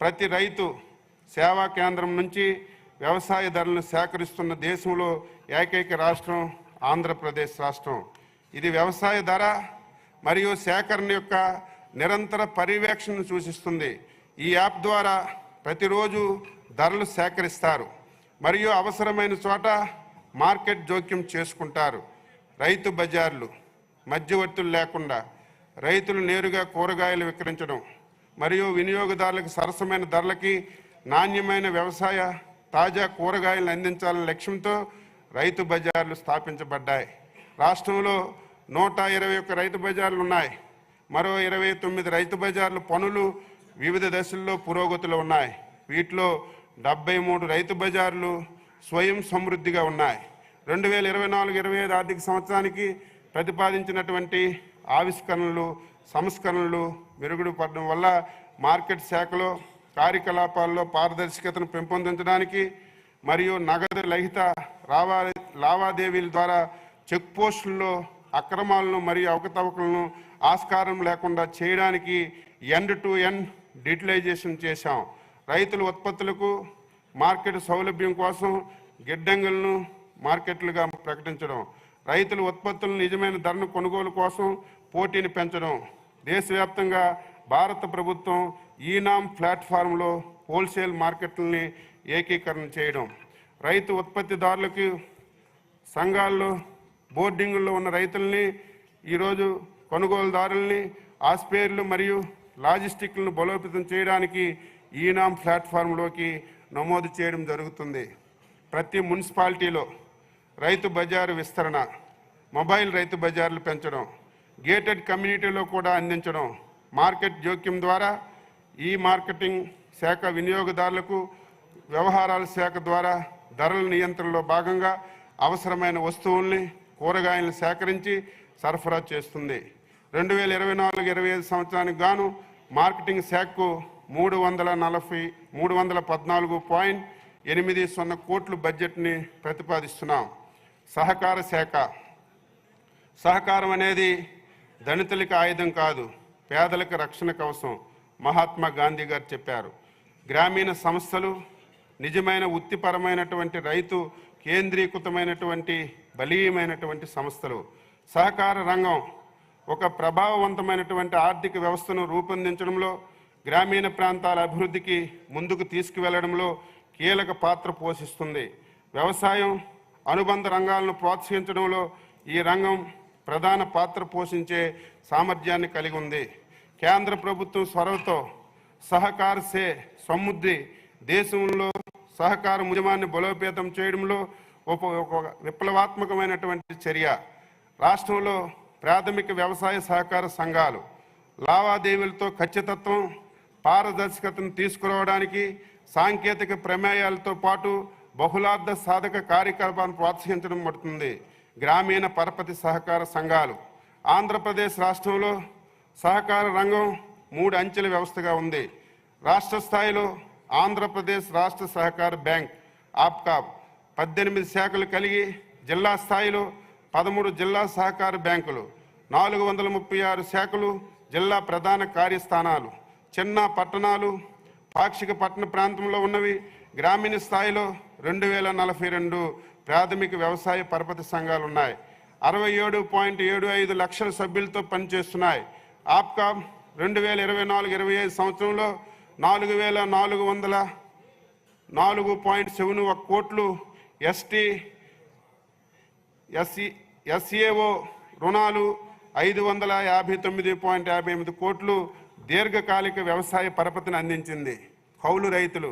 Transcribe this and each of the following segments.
ప్రతి రైతు సేవా కేంద్రం నుంచి వ్యవసాయ ధరలను సేకరిస్తున్న దేశంలో ఏకైక రాష్ట్రం ఆంధ్రప్రదేశ్ రాష్ట్రం. ఇది వ్యవసాయ ధర మరియు సేకరణ యొక్క నిరంతర పర్యవేక్షణను సూచిస్తుంది. ఈ యాప్ ద్వారా ప్రతిరోజు ధరలు సేకరిస్తారు మరియు అవసరమైన చోట మార్కెట్ జోక్యం చేసుకుంటారు. రైతు బజార్లు మధ్యవర్తులు లేకుండా రైతులు నేరుగా కూరగాయలు విక్రయించడం మరియు వినియోగదారులకు సరసమైన ధరలకి నాణ్యమైన వ్యవసాయ తాజా కూరగాయలను అందించాలనే లక్ష్యంతో రైతు బజార్లు స్థాపించబడ్డాయి. రాష్ట్రంలో 121 రైతు బజార్లు ఉన్నాయి. మరో 29 రైతు బజార్లు పనులు వివిధ దశల్లో పురోగతిలో ఉన్నాయి. వీటిలో 73 రైతు బజార్లు స్వయం సమృద్ధిగా ఉన్నాయి. 2024-25 ఆర్థిక సంవత్సరానికి ప్రతిపాదించినటువంటి ఆవిష్కరణలు సంస్కరణలు మెరుగుపడడం వల్ల మార్కెట్ శాఖలో కార్యకలాపాల్లో పారదర్శకతను పెంపొందించడానికి మరియు నగదు రహిత లావాదేవీల ద్వారా చెక్ పోస్టుల్లో అక్రమాలను మరియు అవకతవకలను ఆస్కారం లేకుండా చేయడానికి ఎండ్ టు ఎండ్ డిజిటలైజేషన్ చేశాం. రైతుల ఉత్పత్తులకు మార్కెట్ సౌలభ్యం కోసం గిడ్డంగులను మార్కెట్లుగా ప్రకటించడం, రైతుల ఉత్పత్తులను నిజమైన ధరను కొనుగోలు కోసం పోటీని పెంచడం. దేశవ్యాప్తంగా భారత ప్రభుత్వం ఈనామ్ ప్లాట్ఫామ్లో హోల్సేల్ మార్కెట్లని ఏకీకరణ చేయడం, రైతు ఉత్పత్తిదారులకు సంఘాల్లో బోర్డింగుల్లో ఉన్న రైతుల్ని ఈరోజు కొనుగోలుదారుల్ని ఆస్పేర్లు మరియు లాజిస్టిక్లను బలోపేతం చేయడానికి ఈనామ్ ప్లాట్ఫామ్లోకి నమోదు చేయడం జరుగుతుంది. ప్రతి మున్సిపాలిటీలో రైతు బజారు విస్తరణ, మొబైల్ రైతు బజార్లు పెంచడం, గేటెడ్ కమ్యూనిటీలో కూడా అందించడం, మార్కెట్ జోక్యం ద్వారా ఈ మార్కెటింగ్ శాఖ వినియోగదారులకు వ్యవహారాల శాఖ ద్వారా ధరల నియంత్రణలో భాగంగా అవసరమైన వస్తువుల్ని కూరగాయలను సేకరించి సరఫరా చేస్తుంది. 2024-25 సంవత్సరానికి గాను మార్కెటింగ్ శాఖకు 314.80 కోట్ల బడ్జెట్ని ప్రతిపాదిస్తున్నాం. సహకార శాఖ. సహకారం అనేది దళితులకు ఆయుధం కాదు, పేదలకు రక్షణ కవచం. మహాత్మా గాంధీ గారు చెప్పారు. గ్రామీణ సంస్థలు నిజమైన వృత్తిపరమైనటువంటి రైతు కేంద్రీకృతమైనటువంటి బలీయమైనటువంటి సంస్థలు. సహకార రంగం ఒక ప్రభావవంతమైనటువంటి ఆర్థిక వ్యవస్థను రూపొందించడంలో, గ్రామీణ ప్రాంతాల అభివృద్ధికి ముందుకు తీసుకువెళ్లడంలో కీలక పాత్ర పోషిస్తుంది. వ్యవసాయం అనుబంధ రంగాలను ప్రోత్సహించడంలో ఈ రంగం ప్రధాన పాత్ర పోషించే సామర్థ్యాన్ని కలిగి ఉంది. కేంద్ర ప్రభుత్వం చొరవతో సహకార సే సమృద్ధి దేశంలో సహకార ఉద్యమాన్ని బలోపేతం చేయడంలో ఒక విప్లవాత్మకమైనటువంటి చర్య. రాష్ట్రంలో ప్రాథమిక వ్యవసాయ సహకార సంఘాలు లావాదేవీలతో ఖచ్చితత్వం, పారదర్శకతను తీసుకురావడానికి సాంకేతిక ప్రమేయాలతో పాటు బహుళార్థ సాధక కార్యకలాపాలను ప్రోత్సహించడం పడుతుంది. గ్రామీణ పరపతి సహకార సంఘాలు. ఆంధ్రప్రదేశ్ రాష్ట్రంలో సహకార రంగం 3 అంచెల వ్యవస్థగా ఉంది. రాష్ట్ర స్థాయిలో ఆంధ్రప్రదేశ్ రాష్ట్ర సహకార బ్యాంక్ ఆప్కాబ్ 18 శాఖలు కలిగి, జిల్లా స్థాయిలో 13 జిల్లా సహకార బ్యాంకులు, 436 శాఖలు, జిల్లా ప్రధాన కార్యస్థానాలు, చిన్న పట్టణాలు, పాక్షిక పట్టణ ప్రాంతంలో ఉన్నవి. గ్రామీణ స్థాయిలో 2042 ప్రాథమిక వ్యవసాయ పరపతి సంఘాలు ఉన్నాయి. 67.75 లక్షల సభ్యులతో పనిచేస్తున్నాయి. ఆప్కాబ్ 2024-25 సంవత్సరంలో 4,404.71 కోట్లు SEO రుణాలు, 559.58 కోట్లు దీర్ఘకాలిక వ్యవసాయ పరపతిని అందించింది. కౌలు రైతులు.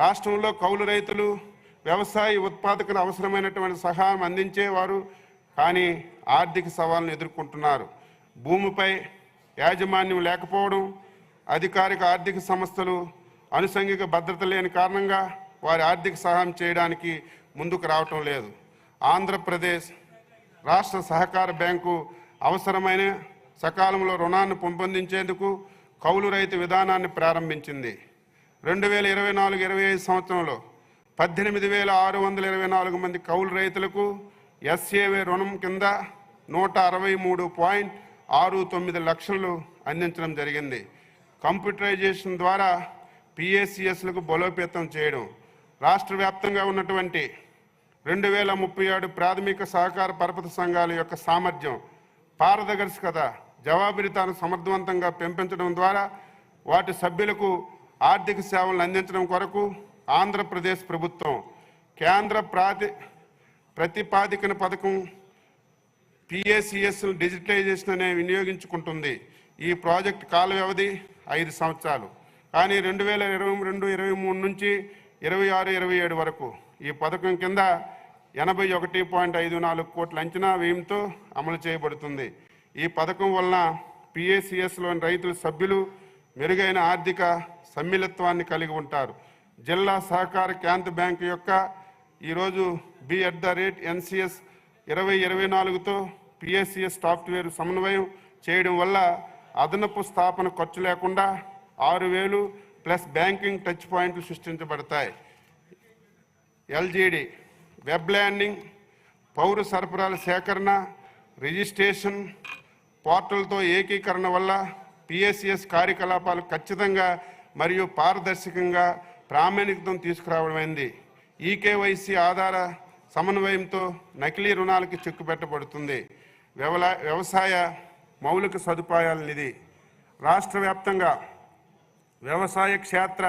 రాష్ట్రంలో కౌలు రైతులు వ్యవసాయ ఉత్పాదకులు అవసరమైనటువంటి సహాయం అందించేవారు, కానీ ఆర్థిక సవాళ్ళను ఎదుర్కొంటున్నారు. భూమిపై యాజమాన్యం లేకపోవడం, అధికారిక ఆర్థిక సంస్థలు అనుషంగిక భద్రత లేని కారణంగా వారి ఆర్థిక సహాయం చేయడానికి ముందుకు రావటం లేదు. ఆంధ్రప్రదేశ్ రాష్ట్ర సహకార బ్యాంకు అవసరమైన సకాలంలో రుణాన్ని పెంపొందించేందుకు కౌలు రైతు విధానాన్ని ప్రారంభించింది. 2024-25 సంవత్సరంలో 18,624 మంది కౌలు రైతులకు SAA రుణం కింద 163.69 లక్షలు అందించడం జరిగింది. కంప్యూటరైజేషన్ ద్వారా పిఎస్సిఎస్లకు బలోపేతం చేయడం, రాష్ట్ర వ్యాప్తంగా ఉన్నటువంటి 2037 ప్రాథమిక సహకార పరపతి సంఘాల యొక్క సామర్థ్యం, పారదర్శకత, జవాబుదారీతనం సమర్థవంతంగా పెంపొందడం ద్వారా వాటి సభ్యులకు ఆర్థిక సేవలను అందించడం కొరకు ఆంధ్రప్రదేశ్ ప్రభుత్వం కేంద్ర ప్రతిపాదికన పథకం పిఎస్సిఎస్ డిజిటలైజేషన్ అనే వినియోగించుకుంటుంది. ఈ ప్రాజెక్టు కాల వ్యవధి 5 సంవత్సరాలు. కానీ 2022-23 నుంచి 26-27 వరకు ఈ పథకం కింద 81.54 కోట్ల అంచనా వ్యయంతో అమలు చేయబడుతుంది. ఈ పథకం వలన పిఎస్సిఎస్లోని రైతుల సభ్యులు మెరుగైన ఆర్థిక సమ్మిళత్వాన్ని కలిగి ఉంటారు. జిల్లా సహకార కేంద్ర బ్యాంకు యొక్క ఈరోజు B@NCS 2024తో పిఎస్సిఎస్ సాఫ్ట్వేర్ సమన్వయం చేయడం వల్ల అదనపు స్థాపన ఖర్చు లేకుండా 6,000 ప్లస్ బ్యాంకింగ్ టచ్ పాయింట్లు సృష్టించబడతాయి. LGD వెబ్ ల్యాండింగ్, పౌర సరఫరాల సేకరణ, రిజిస్ట్రేషన్ పోర్టల్తో ఏకీకరణ వల్ల పిఎస్సిఎస్ కార్యకలాపాలు ఖచ్చితంగా మరియు పారదర్శకంగా ప్రామాణికతను తీసుకురావడమైంది. ఈకేవైసీ ఆధార సమన్వయంతో నకిలీ రుణాలకు చెక్కు పెట్టబడుతుంది. వ్యవసాయ మౌలిక సదుపాయాల నిధి రాష్ట్ర వ్యాప్తంగా వ్యవసాయ క్షేత్ర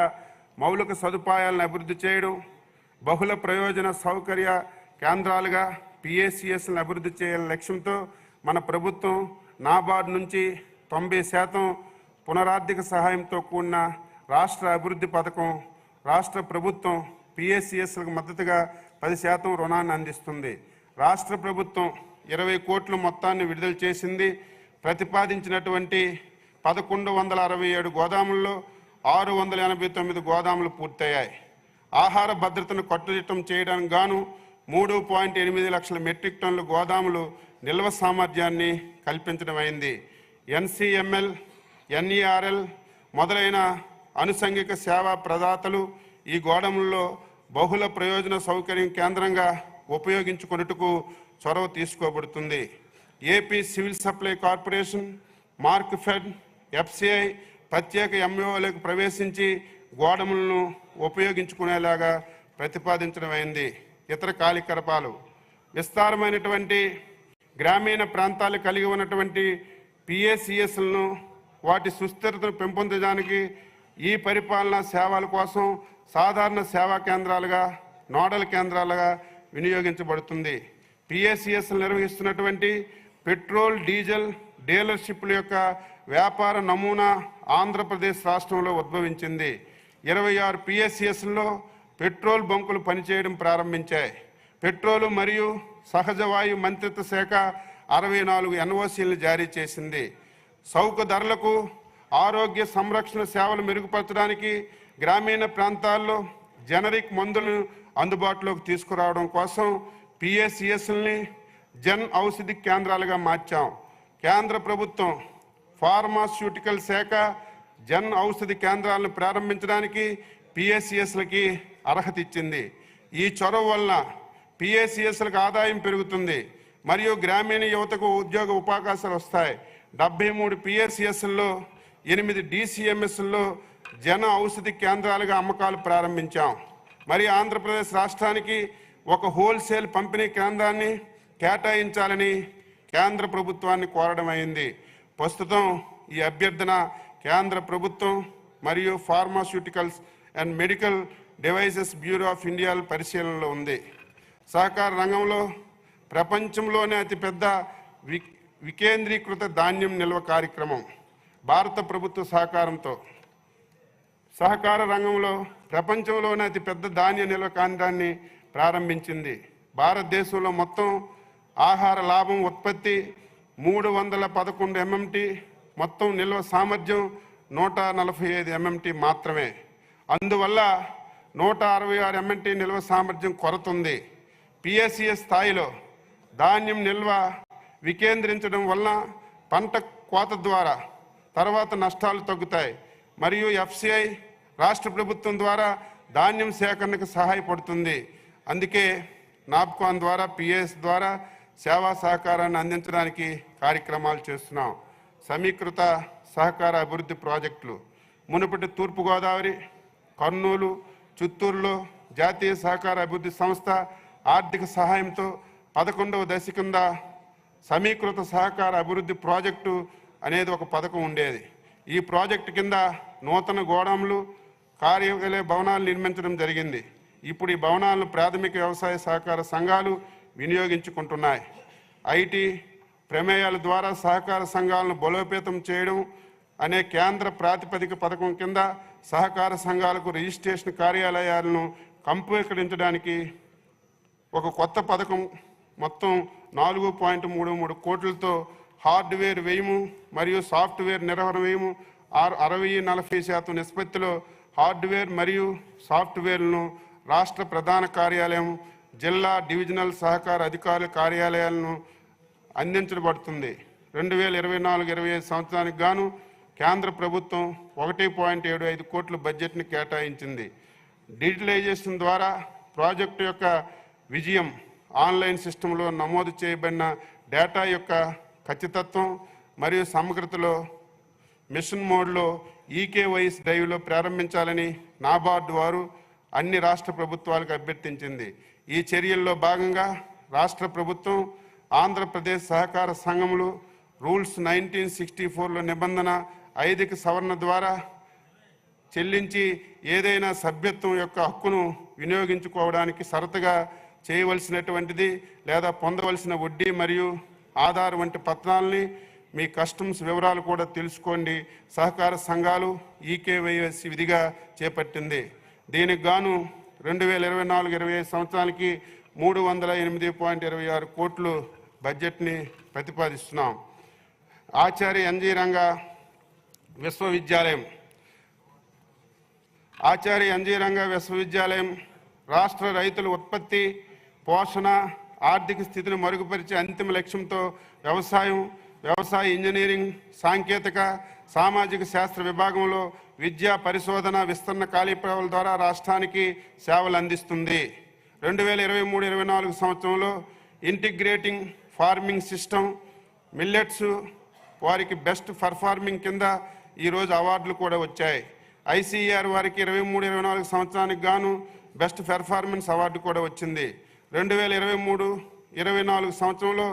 మౌలిక సదుపాయాలను అభివృద్ధి చేయడం, బహుళ ప్రయోజన సౌకర్య కేంద్రాలుగా పిఎస్సిఎస్లను అభివృద్ధి చేయాలనే లక్ష్యంతో మన ప్రభుత్వం నాబార్డు నుంచి 90% పునరార్థిక సహాయంతో కూడిన రాష్ట్ర అభివృద్ధి పథకం, రాష్ట్ర ప్రభుత్వం పిఎస్సిఎస్లకు మద్దతుగా 10% రుణాన్ని అందిస్తుంది. రాష్ట్ర ప్రభుత్వం 20 కోట్ల మొత్తాన్ని విడుదల చేసింది. ప్రతిపాదించినటువంటి 1167 గోదాముల్లో 689 గోదాములు పూర్తయ్యాయి. ఆహార భద్రతను కట్టుదిట్టం చేయడానికి గాను 3.8 లక్షల మెట్రిక్ టన్నుల గోదాములు నిల్వ సామర్థ్యాన్ని కల్పించడం అయింది. NCML, NERL మొదలైన అనుసంఘిక సేవా ప్రదాతలు ఈ గోడములలో బహుళ ప్రయోజన సౌకర్యం కేంద్రంగా ఉపయోగించుకొనుటకు చొరవ తీసుకోబడుతుంది. AP civil supply corporation, Markfed, FCI ప్రత్యేక MOలకు ప్రవేశించి గోడములను ఉపయోగించుకునేలాగా ప్రతిపాదించడం అయింది. ఇతర కార్యకలాపాలు విస్తారమైనటువంటి గ్రామీణ ప్రాంతాలు కలిగి ఉన్నటువంటి పిఎస్సిఎస్లను వాటి సుస్థిరతను పెంపొందడానికి ఈ పరిపాలనా సేవల కోసం సాధారణ సేవా కేంద్రాలుగా, నోడల్ కేంద్రాలుగా వినియోగించబడుతుంది. పిఎస్సిఎస్లు నిర్వహిస్తున్నటువంటి పెట్రోల్, డీజిల్ డీలర్షిప్ల యొక్క వ్యాపార నమూనా ఆంధ్రప్రదేశ్ రాష్ట్రంలో ఉద్భవించింది. 26 పిఎస్సిఎస్లో పెట్రోల్ బంకులు పనిచేయడం ప్రారంభించాయి. పెట్రోలు మరియు సహజ వాయు మంత్రిత్వ శాఖ 64 NOCలను జారీ చేసింది. చౌక ధరలకు ఆరోగ్య సంరక్షణ సేవలు మెరుగుపరచడానికి గ్రామీణ ప్రాంతాల్లో జనరిక్ మందులను అందుబాటులోకి తీసుకురావడం కోసం పిఎస్సిఎస్ని జన్ ఔషధి కేంద్రాలుగా మార్చాం. కేంద్ర ప్రభుత్వం ఫార్మాస్యూటికల్ శాఖ జన్ ఔషధి కేంద్రాలను ప్రారంభించడానికి పిఎస్సిఎస్లకి అర్హత ఇచ్చింది. ఈ చొరవ వలన పిఎస్సిఎస్లకు ఆదాయం పెరుగుతుంది మరియు గ్రామీణ యువతకు ఉద్యోగ అవకాశాలు వస్తాయి. 73 పిఎస్సిఎస్ల్లో 8 DCMSల్లో జన ఔషధి కేంద్రాలుగా అమ్మకాలు ప్రారంభించాం. మరి ఆంధ్రప్రదేశ్ రాష్ట్రానికి ఒక హోల్సేల్ పంపిణీ కేంద్రాన్ని కేటాయించాలని కేంద్ర ప్రభుత్వాన్ని కోరడం అయింది. ప్రస్తుతం ఈ అభ్యర్థన కేంద్ర ప్రభుత్వం మరియు pharmaceuticals and medical devices bureau of India పరిశీలనలో ఉంది. సహకార రంగంలో ప్రపంచంలోనే అతిపెద్ద వికేంద్రీకృత ధాన్యం నిల్వ కార్యక్రమం భారత ప్రభుత్వ సహకారంతో సహకార రంగంలో ప్రపంచంలోనే అతిపెద్ద ధాన్య నిల్వ కేంద్రాన్ని ప్రారంభించింది. భారతదేశంలో మొత్తం ఆహార లాభం ఉత్పత్తి 311 MMT, మొత్తం నిల్వ సామర్థ్యం 145 MMT మాత్రమే. అందువల్ల 166 MMT నిల్వ సామర్థ్యం కొరత ఉంది. పిఎస్సిఎస్ స్థాయిలో ధాన్యం నిల్వ వికేంద్రించడం వలన పంట కోత ద్వారా తర్వాత నష్టాలు తగ్గుతాయి మరియు FCI రాష్ట్ర ప్రభుత్వం ద్వారా ధాన్యం సేకరణకు సహాయపడుతుంది. అందుకే నాప్కాన్ ద్వారా పిఎస్ ద్వారా సేవా సహకారాన్ని అందించడానికి కార్యక్రమాలు చేస్తున్నాం. సమీకృత సహకార అభివృద్ధి ప్రాజెక్టులు మునుపటి తూర్పుగోదావరి, కర్నూలు, చిత్తూరులో జాతీయ సహకార అభివృద్ధి సంస్థ ఆర్థిక సహాయంతో 11వ దశ కింద సమీకృత సహకార అభివృద్ధి ప్రాజెక్టు అనేది ఒక పథకం ఉండేది. ఈ ప్రాజెక్టు కింద నూతన గోడాములు, కార్యాలయ భవనాలు నిర్మించడం జరిగింది. ఇప్పుడు ఈ భవనాలను ప్రాథమిక వ్యవసాయ సహకార సంఘాలు వినియోగించుకుంటున్నాయి. ఐటీ ప్రమేయాల ద్వారా సహకార సంఘాలను బలోపేతం చేయడం అనే కేంద్ర ప్రాతిపదిక పథకం కింద సహకార సంఘాలకు రిజిస్ట్రేషన్ కార్యాలయాలను కంప్యూటరీకరించడానికి ఒక కొత్త పథకం మొత్తం 4.33 కోట్లతో హార్డ్వేర్ వ్యయము మరియు సాఫ్ట్వేర్ నిర్వహణ వ్యయము 60-40% నిష్పత్తిలో హార్డ్వేర్ మరియు సాఫ్ట్వేర్లను రాష్ట్ర ప్రధాన కార్యాలయం, జిల్లా డివిజనల్ సహకార అధికారుల కార్యాలయాలను అందించబడుతుంది. 2024-25 సంవత్సరానికి గాను కేంద్ర ప్రభుత్వం 1.75 కోట్ల బడ్జెట్ని కేటాయించింది. డిజిటలైజేషన్ ద్వారా ప్రాజెక్టు యొక్క విజయం ఆన్లైన్ సిస్టంలో నమోదు చేయబడిన డేటా యొక్క ఖచ్చితత్వం మరియు సమగ్రతలో మిషన్ మోడ్లో ఈకేవైసీ డ్రైవ్లో ప్రారంభించాలని నాబార్డు వారు అన్ని రాష్ట్ర ప్రభుత్వాలకు అభ్యర్థించింది. ఈ చర్యల్లో భాగంగా రాష్ట్ర ప్రభుత్వం ఆంధ్రప్రదేశ్ సహకార సంఘములు రూల్స్ 1964లో నిబంధన 5కి సవరణ ద్వారా చెల్లించి ఏదైనా సభ్యత్వం యొక్క హక్కును వినియోగించుకోవడానికి షరతుగా చేయవలసినటువంటిది లేదా పొందవలసిన వడ్డీ మరియు ఆధార్ వంటి పత్రాలని మీ కస్టమ్స్ వివరాలు కూడా తెలుసుకోండి సహకార సంఘాలు ఈకేవైసీ విధిగా చేపట్టింది. దీనికి గాను 2024-25 సంవత్సరానికి 308.26 కోట్లు బడ్జెట్ని ప్రతిపాదిస్తున్నాం. ఆచార్య ఎన్జీ రంగా విశ్వవిద్యాలయం ఆచార్య ఎన్జీ రంగా విశ్వవిద్యాలయం రాష్ట్ర రైతుల ఉత్పత్తి, పోషణ, ఆర్థిక స్థితిని మరుగుపరిచే అంతిమ లక్ష్యంతో వ్యవసాయ ఇంజనీరింగ్, సాంకేతిక, సామాజిక శాస్త్ర విభాగంలో విద్యా పరిశోధన విస్తరణ ఖాళీపేవల ద్వారా రాష్ట్రానికి సేవలు అందిస్తుంది. 2023-24 సంవత్సరంలో ఇంటిగ్రేటింగ్ ఫార్మింగ్ సిస్టమ్ మిల్లెట్స్ వారికి బెస్ట్ పర్ఫార్మింగ్ కింద ఈరోజు అవార్డులు కూడా వచ్చాయి. ఐసీఆర్ వారికి 23-24 సంవత్సరానికి గాను బెస్ట్ పెర్ఫార్మెన్స్ అవార్డు కూడా వచ్చింది. 2023-24 సంవత్సరంలో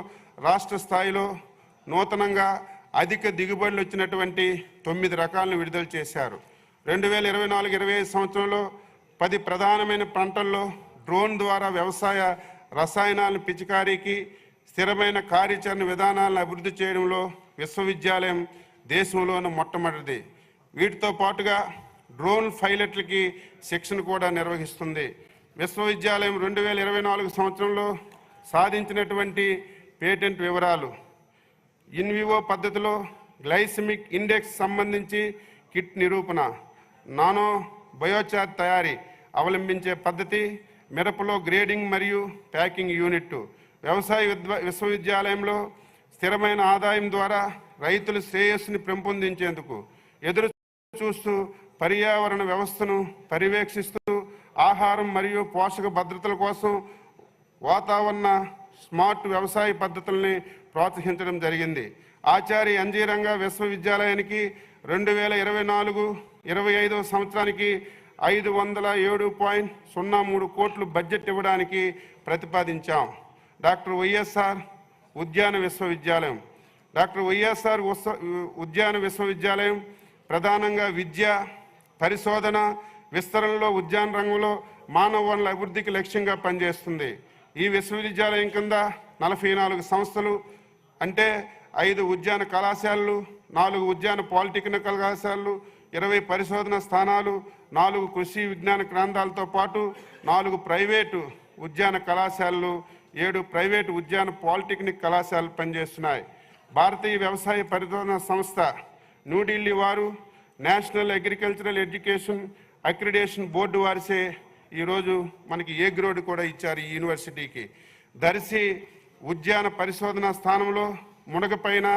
రాష్ట్ర స్థాయిలో నూతనంగా అధిక దిగుబడులు వచ్చినటువంటి 9 రకాలను విడుదల చేశారు. 2024-25 సంవత్సరంలో 10 ప్రధానమైన పంటల్లో డ్రోన్ ద్వారా వ్యవసాయ రసాయనాలను పిచికారీకి స్థిరమైన కార్యాచరణ విధానాలను అభివృద్ధి చేయడంలో విశ్వవిద్యాలయం దేశంలోని మొట్టమొదటిది. వీటితో పాటుగా డ్రోన్ పైలట్లకి శిక్షణ కూడా నిర్వహిస్తుంది. విశ్వవిద్యాలయం 2024 సంవత్సరంలో సాధించినటువంటి పేటెంట్ వివరాలు: ఇన్వివో పద్ధతిలో గ్లైసెమిక్ ఇండెక్స్ సంబంధించి కిట్ నిరూపణ, నానో బయోచార్ తయారీ అవలంబించే పద్ధతి, మిరపలో గ్రేడింగ్ మరియు ప్యాకింగ్ యూనిట్. వ్యవసాయ విశ్వవిద్యాలయంలో స్థిరమైన ఆదాయం ద్వారా రైతుల శ్రేయస్సుని పెంపొందించేందుకు ఎదురు చూస్తూ పర్యావరణ వ్యవస్థను పర్యవేక్షిస్తూ ఆహారం మరియు పోషక భద్రతల కోసం వాతావరణ స్మార్ట్ వ్యవసాయ పద్ధతుల్ని ప్రోత్సహించడం జరిగింది. ఆచార్య ఎన్జీ రంగా విశ్వవిద్యాలయానికి 2024-25 సంవత్సరానికి 507.03 కోట్లు బడ్జెట్ ఇవ్వడానికి ప్రతిపాదించాం. డాక్టర్ వైఎస్ఆర్ ఉద్యాన విశ్వవిద్యాలయం ఉద్యాన విశ్వవిద్యాలయం ప్రధానంగా విద్య, పరిశోధన, విస్తరణలో ఉద్యాన రంగంలో మానవ వనరుల అభివృద్ధికి లక్ష్యంగా పనిచేస్తుంది. ఈ విశ్వవిద్యాలయం కింద 44 సంస్థలు అంటే 5 ఉద్యాన కళాశాలలు, 4 ఉద్యాన పాలిటెక్నిక్ కళాశాలలు, 20 పరిశోధన స్థానాలు, 4 కృషి విజ్ఞాన కేంద్రాలతో పాటు 4 ప్రైవేటు ఉద్యాన కళాశాలలు, 7 ప్రైవేటు ఉద్యాన పాలిటెక్నిక్ కళాశాలలు పనిచేస్తున్నాయి. భారతీయ వ్యవసాయ పరిశోధన సంస్థ న్యూఢిల్లీ వారు National Agricultural Education Accreditation Board వారిసే ఈరోజు మనకి ఏ గ్రేడ్ కూడా ఇచ్చారు ఈ యూనివర్సిటీకి. దర్శి ఉద్యాన పరిశోధన స్థానంలో మునగపైన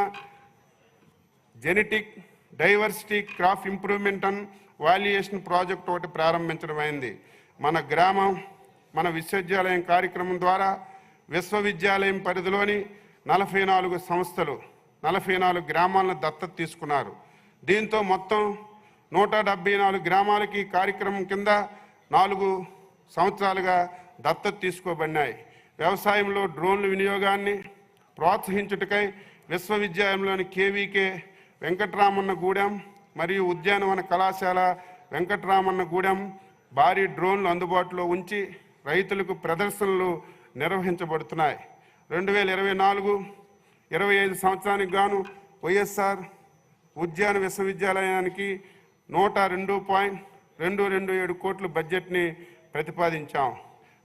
genetic diversity crop improvement and valuation project ఒకటి ప్రారంభించడం అయింది. మన గ్రామం మన విశ్వవిద్యాలయం కార్యక్రమం ద్వారా విశ్వవిద్యాలయం పరిధిలోని 44 సంస్థలు 44 గ్రామాలను దత్తత తీసుకున్నారు. దీంతో మొత్తం 174 గ్రామాలకి ఈ కార్యక్రమం కింద 4 సంవత్సరాలుగా దత్తత తీసుకోబడినాయి. వ్యవసాయంలో డ్రోన్ల వినియోగాన్ని ప్రోత్సహించుటకై విశ్వవిద్యాలయంలోని కేవీకే వెంకటరామన్న గూడెం మరియు ఉద్యానవన కళాశాల వెంకటరామన్న గూడెం భారీ డ్రోన్లు అందుబాటులో ఉంచి రైతులకు ప్రదర్శనలు నిర్వహించబడుతున్నాయి. 2024-25 సంవత్సరానికి గాను వైఎస్ఆర్ ఉద్యాన విశ్వవిద్యాలయానికి 102.227 కోట్ల బడ్జెట్ని ప్రతిపాదించాం.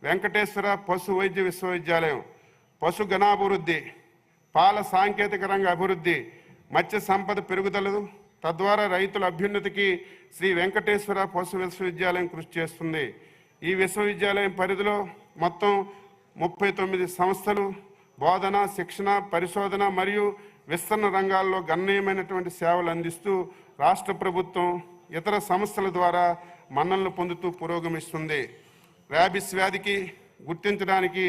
వెంకటేశ్వర పశు వైద్య విశ్వవిద్యాలయం పశు గణాభివృద్ధి, పాల సాంకేతిక రంగ అభివృద్ధి, మత్స్య సంపద పెరుగుదల తద్వారా రైతుల అభ్యున్నతికి శ్రీ వెంకటేశ్వర పశు విశ్వవిద్యాలయం కృషి చేస్తుంది. ఈ విశ్వవిద్యాలయం పరిధిలో మొత్తం 39 సంస్థలు బోధన, శిక్షణ, పరిశోధన మరియు విస్తరణ రంగాల్లో గణనీయమైనటువంటి సేవలు అందిస్తూ రాష్ట్ర ప్రభుత్వం ఇతర సంస్థల ద్వారా మన్ననలు పొందుతూ పురోగమిస్తుంది. ర్యాబిస్ వ్యాధికి గుర్తించడానికి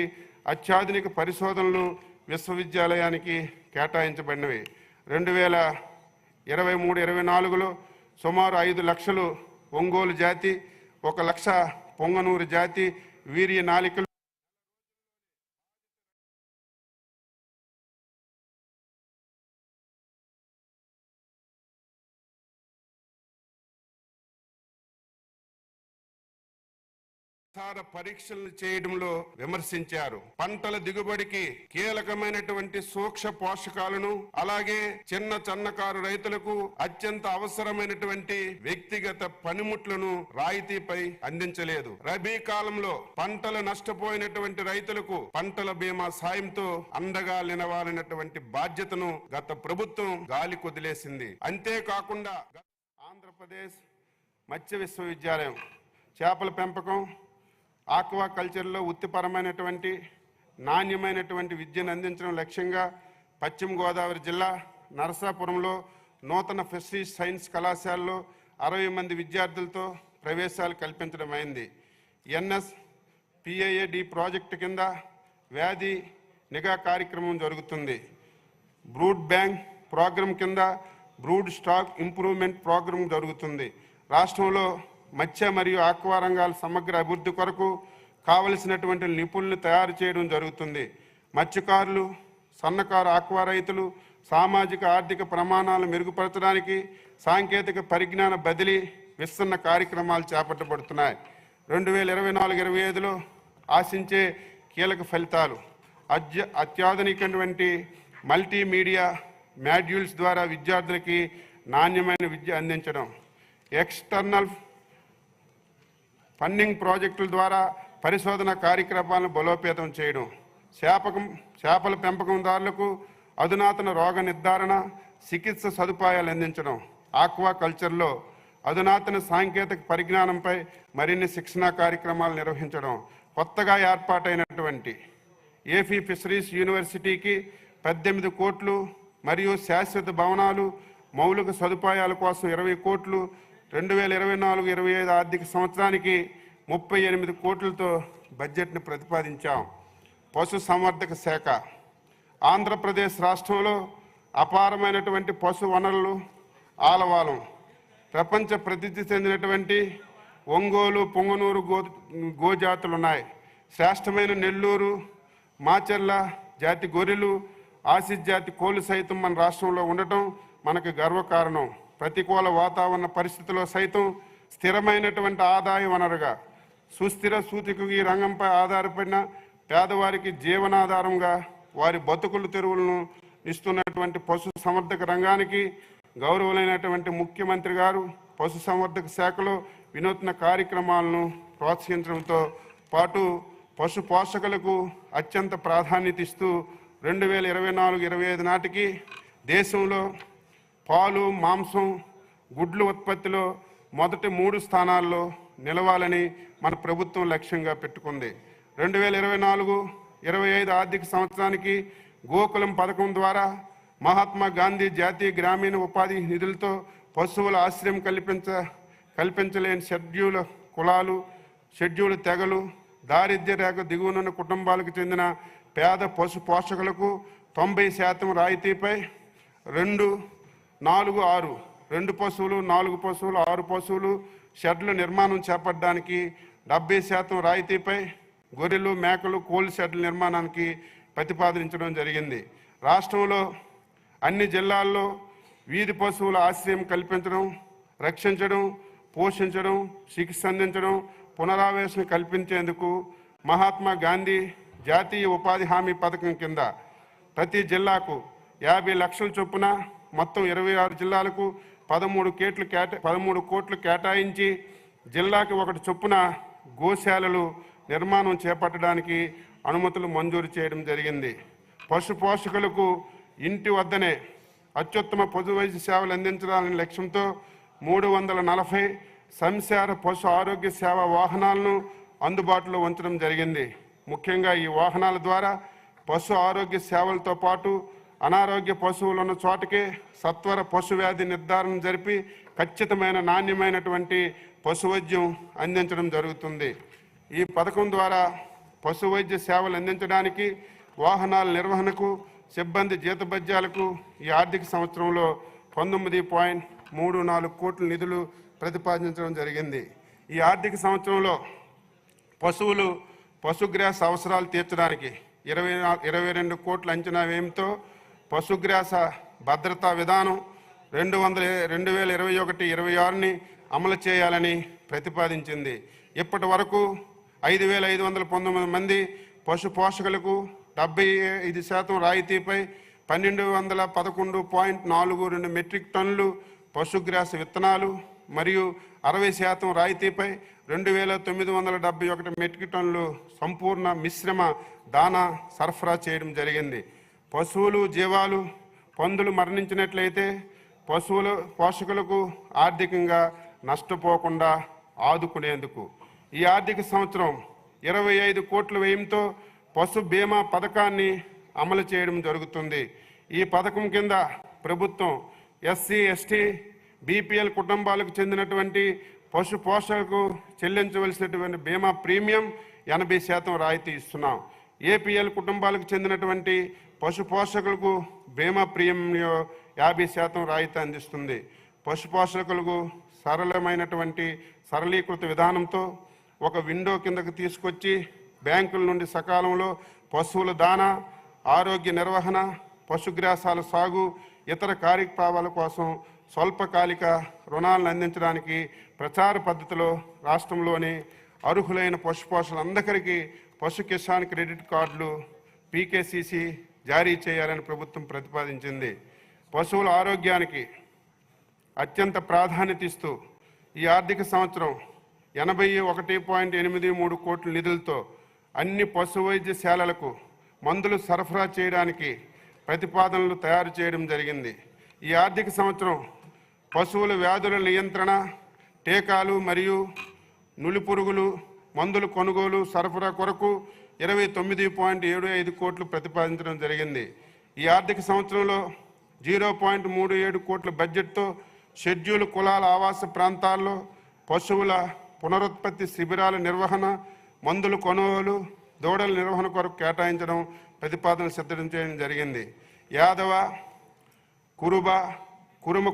అత్యాధునిక పరిశోధనలు విశ్వవిద్యాలయానికి కేటాయించబడినవి. 2023-24లో సుమారు 5 లక్షలు ఒంగోలు జాతి, 1 లక్ష పొంగనూరు జాతి వీర్య నాలికలు పరీక్షలు చేయడంలో విమర్శించారు. పంటల దిగుబడికి కీలకమైనటువంటి సూక్ష్మ పోషకాలను అలాగే చిన్న సన్నకారు రైతులకు అత్యంత అవసరమైనటువంటి వ్యక్తిగత పనిముట్లను రాయితీపై అందించలేదు. రబీ కాలంలో పంటలు నష్టపోయినటువంటి రైతులకు పంటల బీమా సాయంతో అండగా నిలవాలన్నటువంటి బాధ్యతను గత ప్రభుత్వం గాలి కొదిలేసింది. అంతేకాకుండా ఆంధ్రప్రదేశ్ మత్స్య విశ్వవిద్యాలయం చేపల పెంపకం, ఆక్వా కల్చర్లో వృత్తిపరమైనటువంటి నాణ్యమైనటువంటి విద్యను అందించడం లక్ష్యంగా పశ్చిమ గోదావరి జిల్లా నరసాపురంలో నూతన ఫిషరీస్ సైన్స్ కళాశాలలో 60 మంది విద్యార్థులతో ప్రవేశాలు కల్పించడం అయింది. NSPIAD ప్రాజెక్టు కింద వ్యాధి నిఘా కార్యక్రమం జరుగుతుంది. బ్రూడ్ బ్యాంక్ ప్రోగ్రాం కింద బ్రూడ్ స్టాక్ ఇంప్రూవ్మెంట్ ప్రోగ్రాం జరుగుతుంది. రాష్ట్రంలో మత్స్య మరియు ఆక్వా రంగాల సమగ్ర అభివృద్ధి కొరకు కావలసినటువంటి నిపుణులను తయారు చేయడం జరుగుతుంది. మత్స్యకారులు, సన్నకారు ఆక్వా రైతులు సామాజిక ఆర్థిక ప్రమాణాలు మెరుగుపరచడానికి సాంకేతిక పరిజ్ఞాన బదిలీ, విస్తరణ కార్యక్రమాలు చేపట్టబడుతున్నాయి. 2024-25లో ఆశించే కీలక ఫలితాలు అత్యాధునికటువంటి మల్టీమీడియా మాడ్యూల్స్ ద్వారా విద్యార్థులకి నాణ్యమైన విద్య అందించడం, ఎక్స్టర్నల్ ఫండింగ్ ప్రాజెక్టుల ద్వారా పరిశోధన కార్యక్రమాలను బలోపేతం చేయడం, చేపల పెంపకందారులకు అధునాతన రోగ నిర్ధారణ, చికిత్స సదుపాయాలు అందించడం, ఆక్వా కల్చర్లో అధునాతన సాంకేతిక పరిజ్ఞానంపై మరిన్ని శిక్షణా కార్యక్రమాలు నిర్వహించడం, కొత్తగా ఏర్పాటైనటువంటి ఏపీ ఫిషరీస్ యూనివర్సిటీకి 18 కోట్లు మరియు శాశ్వత భవనాలు, మౌలిక సదుపాయాల కోసం 20 కోట్లు, 2024-25 ఆర్థిక సంవత్సరానికి 38 కోట్లతో బడ్జెట్ను ప్రతిపాదించాం. పశు సంవర్ధక శాఖ ఆంధ్రప్రదేశ్ రాష్ట్రంలో అపారమైనటువంటి పశు వనరులు ఆలవాలం. ప్రపంచ ప్రసిద్ధి చెందినటువంటి ఒంగోలు, పొంగనూరు గోజాతులు ఉన్నాయి. శ్రేష్టమైన నెల్లూరు, మాచెర్ల జాతి గొర్రెలు, ఆసిస్ జాతి కోళ్ళు సైతం మన రాష్ట్రంలో ఉండటం మనకు గర్వకారణం. ప్రతికూల వాతావరణ పరిస్థితుల్లో సైతం స్థిరమైనటువంటి ఆదాయ వనరుగా, సుస్థిర సూచిక ఈ రంగంపై ఆధారపడిన పేదవారికి జీవనాధారంగా వారి బతుకుల తెరువులను ఇస్తున్నటువంటి పశు సంవర్ధక రంగానికి గౌరవులైనటువంటి ముఖ్యమంత్రి గారు పశు సంవర్ధక శాఖలో వినూత్న కార్యక్రమాలను ప్రోత్సహించడంతో పాటు పశు పోషకులకు అత్యంత ప్రాధాన్యత ఇస్తూ 2024-25 నాటికి దేశంలో పాలు, మాంసం, గుడ్లు ఉత్పత్తిలో మొదటి 3 స్థానాల్లో నిలవాలని మన ప్రభుత్వం లక్ష్యంగా పెట్టుకుంది. 2024-25 ఆర్థిక సంవత్సరానికి గోకులం పథకం ద్వారా మహాత్మా గాంధీ జాతీయ గ్రామీణ ఉపాధి నిధులతో పశువుల ఆశ్రయం కల్పించలేని షెడ్యూల్ కులాలు, షెడ్యూల్ తెగలు, దారిద్ర్య రేఖ దిగువనున్న కుటుంబాలకు చెందిన పేద పశు పోషకులకు 90% రాయితీపై 2, 4, 6 2 పశువులు, 4 పశువులు, 6 పశువులు షెడ్ల నిర్మాణం చేపట్టడానికి 70% రాయితీపై గొర్రెలు, మేకలు, కోళ్ల షెడ్ల నిర్మాణానికి ప్రతిపాదించడం జరిగింది. రాష్ట్రంలో అన్ని జిల్లాల్లో వీధి పశువుల ఆశ్రయం కల్పించడం, రక్షించడం, పోషించడం, చికిత్స అందించడం, పునరావాసం కల్పించేందుకు మహాత్మా గాంధీ జాతీయ ఉపాధి హామీ పథకం కింద ప్రతి జిల్లాకు 50 లక్షల చొప్పున మొత్తం 26 జిల్లాలకు 13 కోట్లు కేటాయించి జిల్లాకి ఒకటి చొప్పున గోశాలలు నిర్మాణం చేపట్టడానికి అనుమతులు మంజూరు చేయడం జరిగింది. పశు పోషకులకు ఇంటి వద్దనే అత్యుత్తమ పశు వైద్య సేవలు అందించాలనే లక్ష్యంతో 340 సంచార పశు ఆరోగ్య సేవ వాహనాలను అందుబాటులో ఉంచడం జరిగింది. ముఖ్యంగా ఈ వాహనాల ద్వారా పశు ఆరోగ్య సేవలతో పాటు అనారోగ్య పశువులు ఉన్న చోటకే సత్వర పశు వ్యాధి నిర్ధారణ జరిపి ఖచ్చితమైన నాణ్యమైనటువంటి పశు వైద్యం అందించడం జరుగుతుంది. ఈ పథకం ద్వారా పశు వైద్య సేవలు అందించడానికి, వాహనాల నిర్వహణకు, సిబ్బంది జీతభత్యాలకు ఈ ఆర్థిక సంవత్సరంలో 19.34 కోట్ల నిధులు ప్రతిపాదించడం జరిగింది. ఈ ఆర్థిక సంవత్సరంలో పశుగ్రాస అవసరాలు తీర్చడానికి 22 కోట్ల అంచనా వ్యయంతో పశుగ్రాస భద్రతా విధానం 2021-26ని అమలు చేయాలని ప్రతిపాదించింది. ఇప్పటి వరకు 5,519 మంది పశు పోషకులకు 75% రాయితీపై 1,211.42 మెట్రిక్ టన్నులు పశుగ్రాస విత్తనాలు మరియు 60% రాయితీపై 2,971 మెట్రిక్ టన్నులు సంపూర్ణ మిశ్రమ దానా సరఫరా చేయడం జరిగింది. పశువులు, జీవాలు, పందులు మరణించినట్లయితే పోషకులకు ఆర్థికంగా నష్టపోకుండా ఆదుకునేందుకు ఈ ఆర్థిక సంవత్సరం 25 కోట్ల వ్యయంతో పశు బీమా పథకాన్ని అమలు చేయడం జరుగుతుంది. ఈ పథకం కింద ప్రభుత్వం ఎస్సీ, ఎస్టీ, బీపీఎల్ కుటుంబాలకు చెందినటువంటి పశు పోషకులకు చెల్లించవలసినటువంటి బీమా ప్రీమియం 80% రాయితీ ఇస్తున్నాం. ఏపీఎల్ కుటుంబాలకు చెందినటువంటి పశు పోషకులకు బీమా ప్రీమియం 50% రాయితీ అందిస్తుంది. పశు పోషకులకు సరళమైనటువంటి సరళీకృత విధానంతో ఒక విండో కిందకు తీసుకొచ్చి బ్యాంకుల నుండి సకాలంలో పశువుల దానా, ఆరోగ్య నిర్వహణ, పశుగ్రాసాల సాగు, ఇతర కార్యక్రమాల కోసం స్వల్పకాలిక రుణాలను అందించడానికి ప్రచార పద్ధతిలో రాష్ట్రంలోని అర్హులైన పశుపోషకులందరికీ పశు కిసాన్ క్రెడిట్ కార్డులు పీకేసీసీ జారీ చేయాలని ప్రభుత్వం ప్రతిపాదించింది. పశువుల ఆరోగ్యానికి అత్యంత ప్రాధాన్యత ఇస్తూ ఈ ఆర్థిక సంవత్సరం 81.83 కోట్ల నిధులతో అన్ని పశు వైద్యశాలలకు మందులు సరఫరా చేయడానికి ప్రతిపాదనలు తయారు చేయడం జరిగింది. ఈ ఆర్థిక సంవత్సరం పశువుల వ్యాధుల నియంత్రణ, టీకాలు మరియు నులిపురుగులు మందుల కొనుగోలు సరఫరా కొరకు 29.75 కోట్లు ప్రతిపాదించడం జరిగింది. ఈ ఆర్థిక సంవత్సరంలో 0.37 కోట్ల బడ్జెట్తో షెడ్యూల్ కులాల ఆవాస ప్రాంతాల్లో పశువుల పునరుత్పత్తి శిబిరాల నిర్వహణ, మందుల కొనుగోలు, దూడల నిర్వహణ కొరకు కేటాయించడం ప్రతిపాదన సిద్ధం చేయడం జరిగింది. యాదవ, కురుమ